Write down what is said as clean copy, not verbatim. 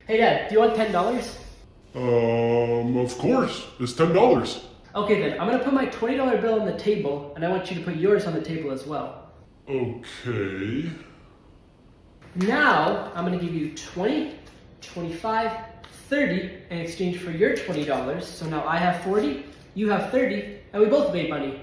Hey Dad, do you want $10? Of course. It's $10. Okay then, I'm gonna put my $20 bill on the table, and I want you to put yours on the table as well. Okay. Now, I'm gonna give you 20, 25, 30 in exchange for your $20. So now I have 40, you have 30, and we both made money.